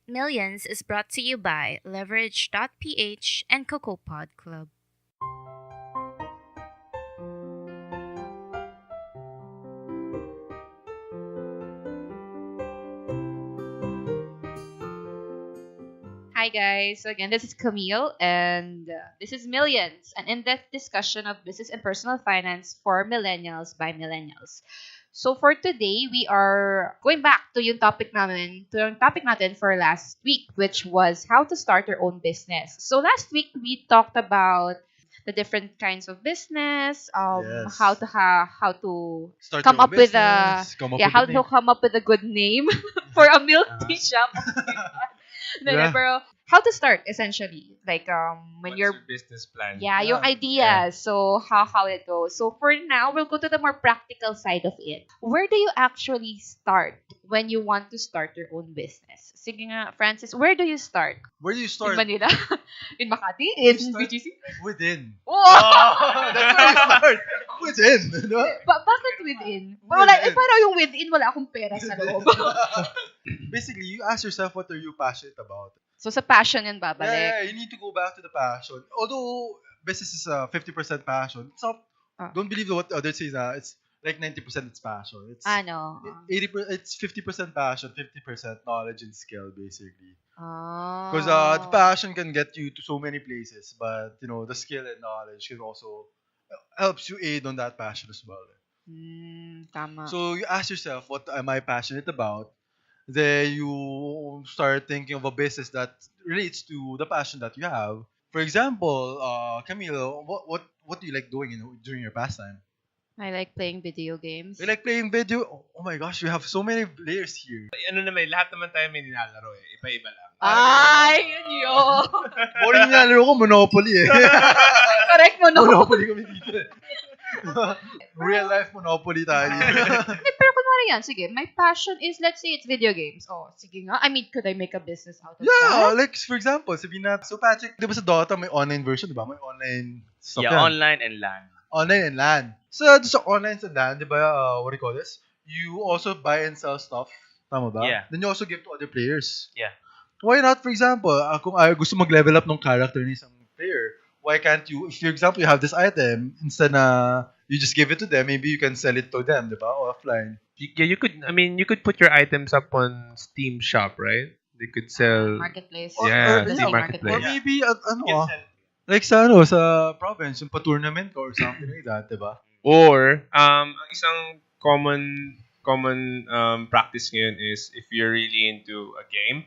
Millions is brought to you by Leverage.ph and Cocopod Club. Hi guys. So again, this is Camille and this is Millions, an in-depth discussion of business and personal finance for millennials by millennials. So for today, we are going back to yung topic natin for last week, which was how to start your own business. So last week we talked about the different kinds of business, Yes. how to Start come your own up with a business. Come up yeah, with how a to name. come up with a good name for a milk tea shop. No, no, Yeah. pero how to start essentially, like when What's you're your business plan? yeah, yung Yeah. ideas. So how it goes. So for now, we'll go to the more practical side of it. Where do you actually start when you want to start your own business? Sige nga, Francis, where do you start? Where do you In start? Manila? In Makati? In start- BGC? Within. Oh! That's where you start. Within. No? Bakit within? Wala, Within. parang yung within, wala akong pera sa loob. Basically, you ask yourself what are you passionate about. So sa passion yun babalik. Yeah, you need to go back to the passion. Although business is 50% passion, it's not. Ah. Don't believe what others say. It's like 90% it's passion. It's Ano? 80%. It's 50% passion, 50% knowledge and skill, basically. Ah. Because the passion can get you to so many places, but the skill and knowledge can also helps you aid on that passion as well. Tama. So you ask yourself, what am I passionate about? Then you start thinking of a business that relates to the passion that you have. For example, Camille, what do you like doing during your pastime? I like playing video games. You like playing video? Oh my gosh, we have so many players here. Ano naman, lahat naman tayo may nilalaro eh. Iba-iba lang. Ay, yun yun. Boring nga laro ko, Monopoly eh. Correct mo, no? Monopoly kami dito eh. Real life Monopoly tayo dito. Pero kunwari yan, sige, my passion is, let's say it's video games. Oh, sige nga. I mean, could I make a business out of Yeah, that? like for example, sabihin na, so Patrick, di ba sa Dota may online version, di ba? May online stuff Yeah, yan. online and LAN. Online and LAN. So, doon sa online and LAN, di ba, what do you call this? You also buy and sell stuff. Tama ba? Yeah. Then you also give to other players. Yeah. Why not, for example, kung ayaw gusto mag-level up ng character ng isang player, why can't you, if for example, you have this item, instead na you just give it to them, maybe you can sell it to them, di ba? Offline. Yeah, you could put your items up on Steam Shop, right? They could sell. Marketplace. Yeah, or- Steam or Marketplace. Or maybe, You can sell. like sa province, yung pa-tournament or something like that, di ba? Or, ang isang common practice ngayon is if you're really into a game,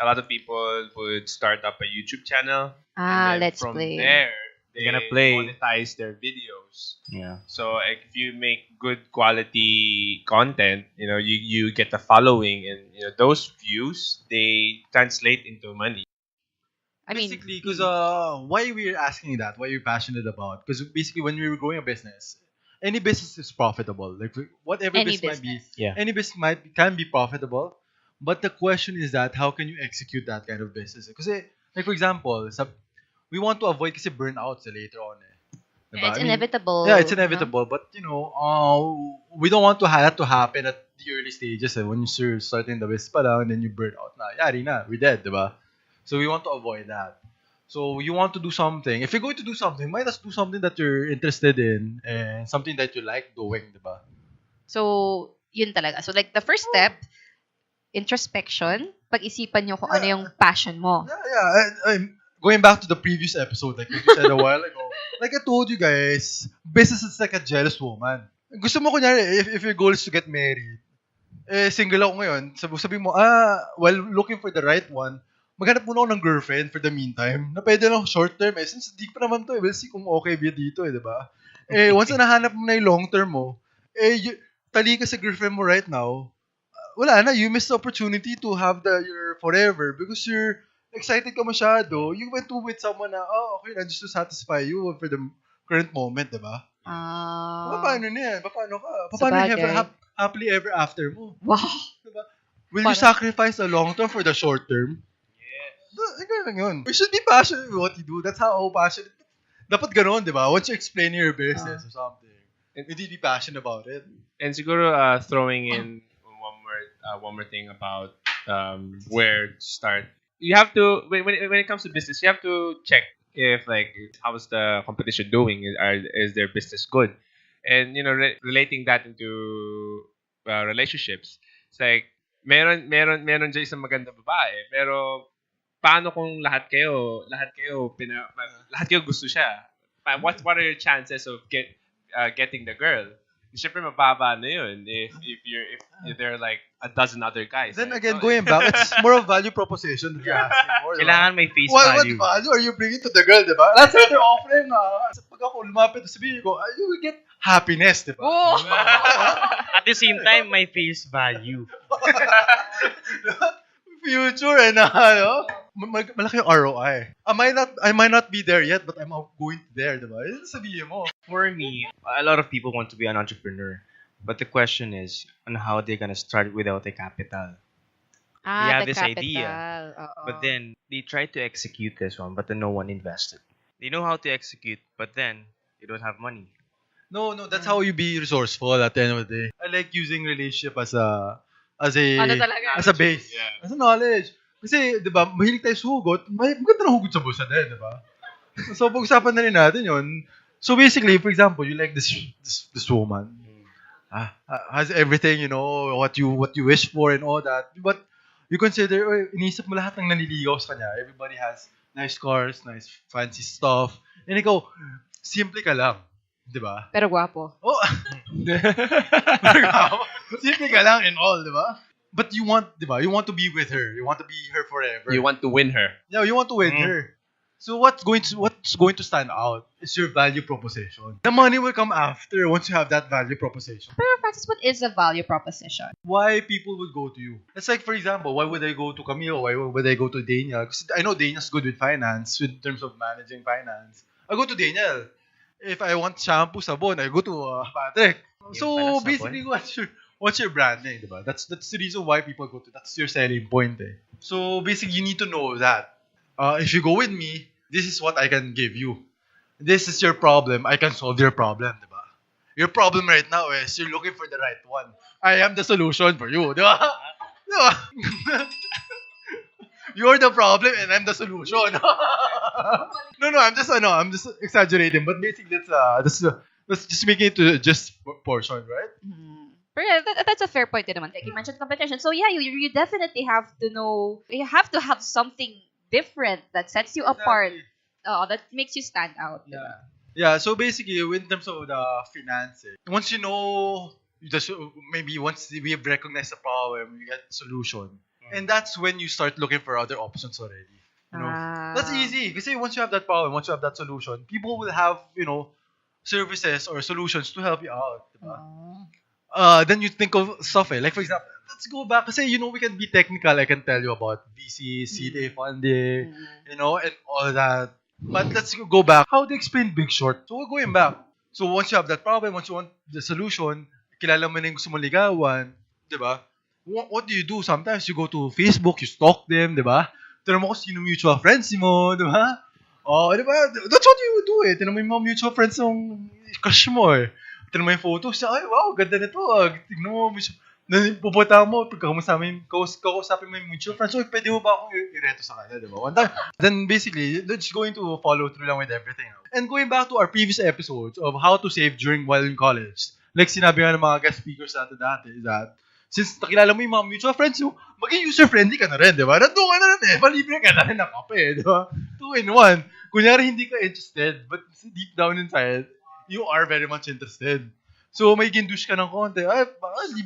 a lot of people would start up a YouTube channel. Ah, and then let's from play. there, they You're gonna play. monetize their videos. Yeah. So like, if you make good quality content, you get a following, and those views they translate into money. I mean, Basically, because why we're asking that, why you're passionate about, because basically when we were growing a business, any business is profitable. Like whatever any business might be, business. Yeah. any business can be profitable. But the question is that how can you execute that kind of business? Because like for example, we want to avoid kasi burnouts later on. Diba? It's I mean, inevitable. yeah, it's no? inevitable. But we don't want that to happen at the early stages. When you're starting the business pa lang, and then you burn out na, yari na, we're dead, diba? So we want to avoid that. So you want to do something. If you're going to do something, might as do something that you're interested in and something that you like doing, diba? So, yun talaga. So, like, the first step, introspection, pag-isipan nyo kung ano yung passion mo. Yeah. I'm going back to the previous episode, like what you said a while ago. Like I told you guys, business is like a jealous woman. Gusto mo kunyari, if your goal is to get married, single ako ngayon, sabi mo, while looking for the right one, maghanap muna ako ng girlfriend for the meantime, na pwede lang short term since di pa naman to we'll see kung okay ba dito di ba? Once na nahanap mo na yung long term mo, tali ka sa girlfriend mo right now, wala na, you missed the opportunity to have your forever because you're excited ka masyado, you went to with someone na, okay lang, just to satisfy you for the current moment, di ba? Paano na yan? Paano ka? Paano Sabagay. yung happily ever after mo? Wow. Diba? Will you sacrifice the long term for the short term? Ganun lang yun. We should be passionate with what you do. That's how passionate. Dapat ganun, di ba? Once you explain your business or something, hindi be passionate about it. And siguro throwing in one more thing about where to start. You have to when it comes to business, you have to check if like how's the competition doing. Is their business good? And relating that into relationships. It's like meron dyan isang magandang babae, pero paano kung lahat kayo gusto siya? What are your chances of getting the girl? Siyempre mababa na yun if there are like a dozen other guys. Then right? again, So, going back, it's more of value proposition that you're asking for. Diba? Kailangan may face What value. value are you bringing to the girl, diba? That's what they're offering. Pag ako lumapit, sabihin ko, you will get happiness, diba? Oh. At the same time, may face value. Future and malaki yung ROI. I might not be there yet, but I'm going there, diba? Yun sabihin mo. For me, a lot of people want to be an entrepreneur. But the question is on how they're gonna start without a capital. They have The this capital. idea. But then they try to execute this one, but then no one invested. They know how to execute, but then they don't have money. No, that's how you be resourceful at the end of the day. I like using relationship as a talaga? as a base. Yeah. As a knowledge. Kasi, di ba, mahilig tayo sa hugot, maganda na hugot sa bulsa din, di ba? So, pag-usapan na rin natin yun. So, basically, for example, you like this woman. Has everything, what you wish for and all that. But, you consider, inisip mo lahat ng naniligaw sa kanya. Everybody has nice cars, nice fancy stuff. And ikaw, simple ka lang. Di ba? Pero gwapo. Oh! Simple ka lang and all, di ba? But you want, di ba? You want to be with her. You want to be her forever. you want to win her. Yeah, you want to win her. So what's going to stand out is your value proposition. The money will come after once you have that value proposition. Pero Francis, what is a value proposition? Why people would go to you? It's like, for example, why would they go to Camille? Why would they go to Daniel? Because I know Daniel's good with finance, in terms of managing finance. I go to Daniel. If I want shampoo, sabon, I go to Patrick. So pala, basically, what's your branding, diba? That's the reason why people go to. That's your selling point, eh. So basically, you need to know that if you go with me, this is what I can give you. This is your problem. I can solve your problem, diba? Your problem right now is you're looking for the right one. I am the solution for you, diba? Diba? You're the problem and I'm the solution. No, I'm just exaggerating. But basically, that's just making it to just portion, right? Pero yeah, that's a fair point din naman. Like you mentioned competition. So yeah, you definitely have to know, you have to have something different that sets you apart. That makes you stand out. Yeah, so basically, in terms of the finances, once you know, maybe once we have recognized the problem, you get the solution. And that's when you start looking for other options already. That's easy. Because once you have that problem, once you have that solution, people will have, services or solutions to help you out. Diba? Then you think of stuff, like for example, let's go back. Kasi, we can be technical. I can tell you about VC, CDA funding, and all that. But let's go back. How do you explain Big Short? So we're going back. So once you have that problem, once you want the solution, kilala mo na yung gusto mong ligawan, diba? What do you do? Sometimes you go to Facebook, you stalk them, diba? Tinanong mo kung sino mutual friends mo, diba? Diba? That's what you would do, eh. Tinanong mo yung mga mutual friends ng crush mo, eh. Tinanong mo yung photos, ay, wow, ganda nito. Tignan mo, pupunta mo, kausapin mo yung mutual friends. So, pwede mo ba akong ireto sa kanya, diba? One time. Then, basically, they're just going to follow through lang with everything. And going back to our previous episodes of how to save while in college, like sinabi nga ng mga guest speakers natin dati, is that since nakilala mo yung mga mutual friends mo, maging user-friendly ka na rin, di ba? Nandun ka na rin eh. Palibre ka na rin ng kape, di ba? 2-in-1. Kunyari hindi ka interested, but deep down inside, you are very much interested. So, may gindush ka ng konti. Ay,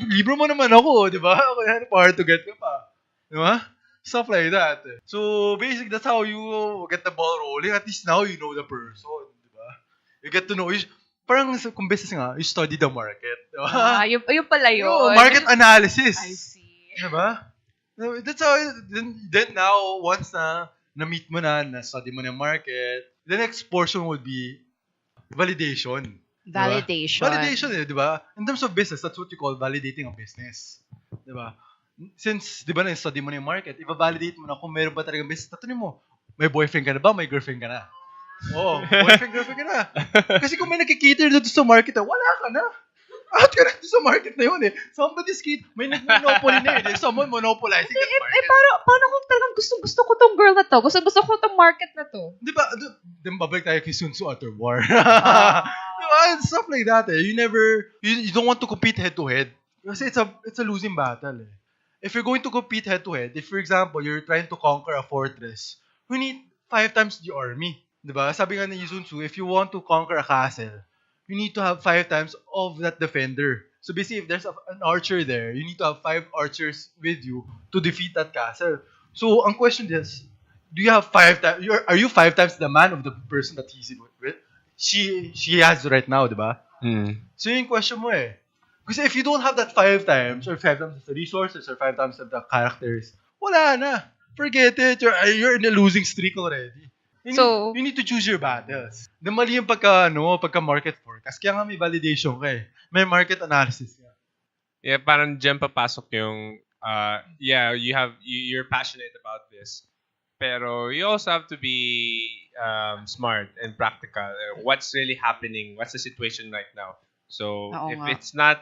libre mo naman ako, di ba? Kaya hard to get ka pa. Di ba? Stuff like that. So, basically, that's how you get the ball rolling. At least now, you know the person, di ba? You get to know, parang kung business nga, you study the market. Diba? Yung pala yun. Market analysis. I see. Diba? That's how, then now, once na-meet mo na-study mo na yung market, the next portion would be validation. Validation. Diba? Validation diba? In terms of business, that's what you call validating a business. Diba? Since, diba na-study mo na yung market, i-validate mo na kung meron ba talagang business. Tatanungin mo, may boyfriend ka na ba? May girlfriend ka na? Oo, boyfriend, girlfriend ka na. Kasi kung may nakikita doon sa market, wala ka na. out ka na sa market na yun eh. Somebody's kid, may monopoly na yun. Someone monopolizing that market. Paano kung talagang gusto ko tong girl na to? Gusto ko tong market na to? Di ba? Di ba babalik tayo kay Sun Tzu Utter War? Diba? And stuff like that eh. You don't want to compete head to head. Kasi it's a losing battle eh. If you're going to compete head to head, if for example, you're trying to conquer a fortress, you need 5 times the army. Diba? Sabi nga ni Sun Tzu, if you want to conquer a castle, you need to have 5 times of that defender. So basically, if there's an archer there, you need to have 5 archers with you to defeat that castle. So, ang question is, do you have 5 times, are you 5 times the man of the person that he's with? She has right now, diba? So yung question mo eh. Because if you don't have that 5 times, or 5 times the resources, or 5 times the characters, wala na. Forget it. You're in a losing streak already. You need to choose your battles. Na mali yung pagka market forecast. Kaya nga may validation ka eh. May market analysis ka. Yeah, parang dyan papasok yung, you're passionate about this. Pero you also have to be smart and practical. What's really happening? What's the situation right now? So if it's not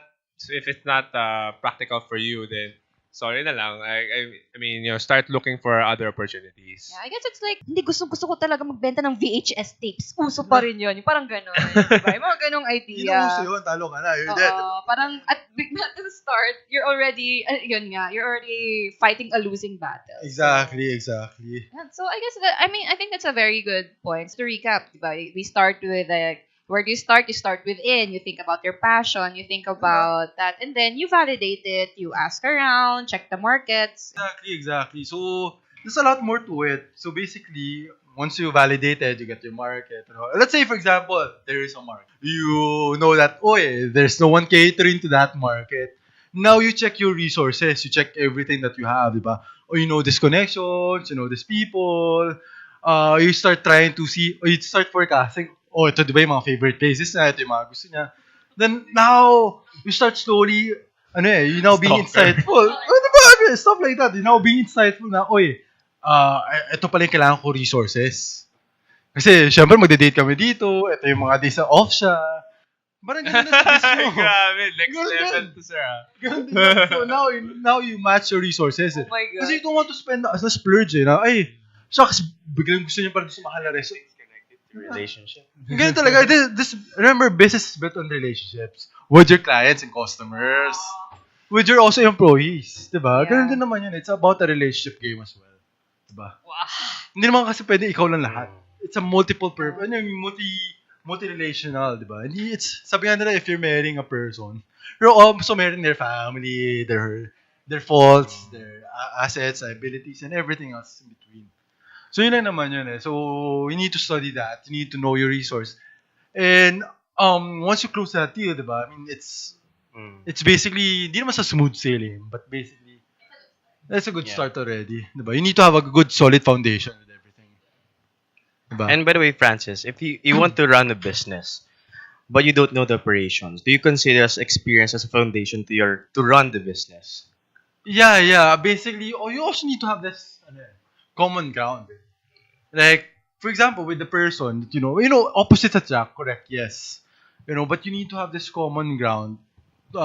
practical for you, then sorry na lang. I mean, start looking for other opportunities. Yeah, I guess it's like, hindi gusto ko talaga magbenta ng VHS tapes. Uso pa rin yun. Yung parang gano'n. Diba? Yung mga ganong idea. Hindi na uso yun. Talo ka na. You're dead. Parang at the start, you're already fighting a losing battle. Exactly. Yeah, so I guess, I think that's a very good point. To recap, diba? We start with where do you start? You start within. You think about your passion. You think about that. And then you validate it. You ask around. Check the markets. Exactly. So, there's a lot more to it. So, basically, once you validate it, you get your market. Let's say, for example, there is a market. You know that, there's no one catering to that market. Now, you check your resources. You check everything that you have, diba? Or you know these connections. You know these people. You start trying to see, or you start forecasting. Ito diba yung mga favorite places na, ito yung mga gusto niya. Then, now, you start slowly, you now being insightful. Diba? Stuff like that. You now being insightful na, ito pala yung kailangan ko resources. Kasi, syempre, magde-date kami dito. Ito yung mga days na off siya. Parang ganun na sa business mo. Grabe, next level to sir. So, now you match your resources. Oh my God. Kasi you don't want to spend as a splurge, shucks, biglang gusto niyo parang sa mahal na reso. Relationship. Ganun talaga. Remember, business is built on relationships with your clients and customers, with your also employees. Diba? Yeah. Ganun din naman yun. It's about a relationship game as well. Diba? Wow. Hindi naman kasi pwede ikaw lang lahat. It's a multiple purpose. Multi-relational, diba? Hindi, sabi nga nila, if you're marrying a person, you're also marrying their family, their faults, their assets, abilities, and everything else in between. So, yun lang naman yun eh. So, you need to study that. You need to know your resource. And, once you close that deal, diba? I mean, it's basically, hindi naman sa smooth sailing, but basically, that's a good start already. Diba? You need to have a good, solid foundation with everything. Diba? And by the way, Francis, if you want to run a business, but you don't know the operations, do you consider experience as a foundation to run the business? Yeah. Basically, you also need to have this common ground. Like, for example, with the person, opposites attract, correct? Yes. But you need to have this common ground. You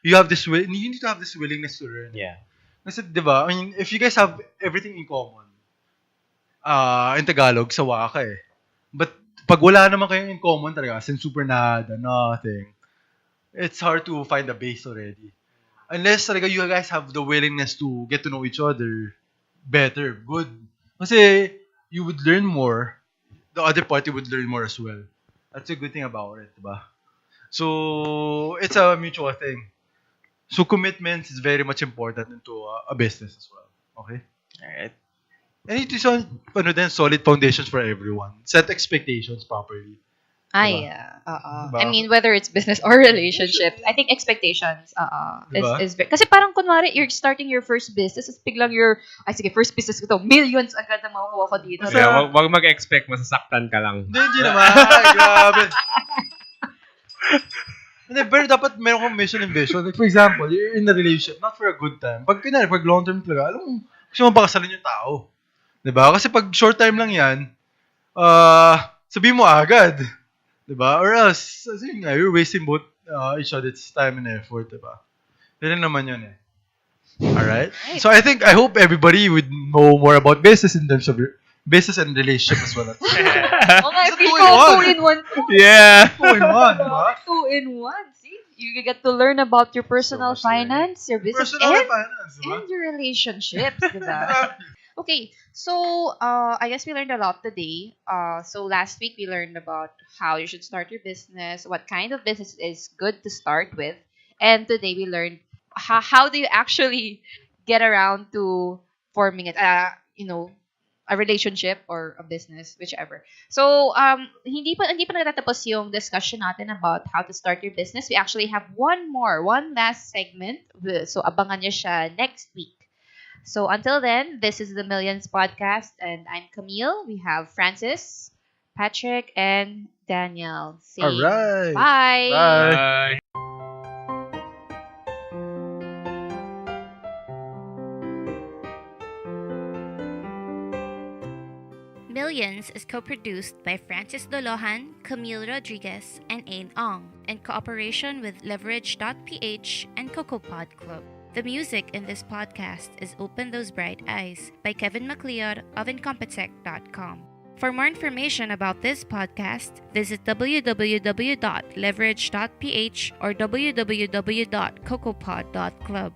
need to have this willingness to learn. Yeah. Kasi, diba, I mean, if you guys have everything in common, in Tagalog, sawa ka eh. But, pag wala naman kayong in common talaga, since super nada, nothing, it's hard to find a base already. Unless talaga you guys have the willingness to get to know each other better, good. Kasi, you would learn more. The other party would learn more as well. That's a good thing about it, diba? So, it's a mutual thing. So, commitment is very much important into a business as well. Okay? Alright. And it is solid foundations for everyone. Set expectations properly. Diba? Diba? I mean, whether it's business or relationship, I think expectations Diba? is very... Kasi parang kunwari, you're starting your first business, is biglang sige, first business ko to, millions agad na makukuha ko dito. Yeah, wag mag-expect, masasaktan ka lang. Hindi naman. Grabe. Hindi, pero dapat meron kang mission and vision. Like, for example, you're in a relationship, not for a good time. Pag long term talaga, alam mo, gusto mo pakasalin yung tao. Diba? Kasi pag short time lang yan, sabihin mo agad. Diba? Or else, you're wasting both each other's time and effort, diba? Yun naman yun eh. Alright? Right. So I hope everybody would know more about business in terms of business and relationship as well. Okay, It's a feel two-in-one. 2-in-1. Yeah. 2-in-1, diba? 2-in-1. See? You get to learn about your personal So much learning. finance, your business, Personal and and, finance, diba? and your relationships, diba? Exactly. Okay, so I guess we learned a lot today. So last week we learned about how you should start your business, what kind of business is good to start with, and today we learned how do you actually get around to forming it, a relationship or a business, whichever. So hindi pa natatapos yung discussion natin about how to start your business. We actually have one last segment. So abangan niyo siya next week. So until then, this is the Millions Podcast, and I'm Camille. We have Francis, Patrick, and Daniel. Saying Alright. bye. Bye. Bye. Millions is co-produced by Francis Dolojan, Camille Rodriguez, and Ain Ong, in cooperation with Leverage.ph and Cocopod Club. The music in this podcast is Open Those Bright Eyes by Kevin MacLeod of Incompetech.com. For more information about this podcast, visit www.leverage.ph or www.cocopod.club.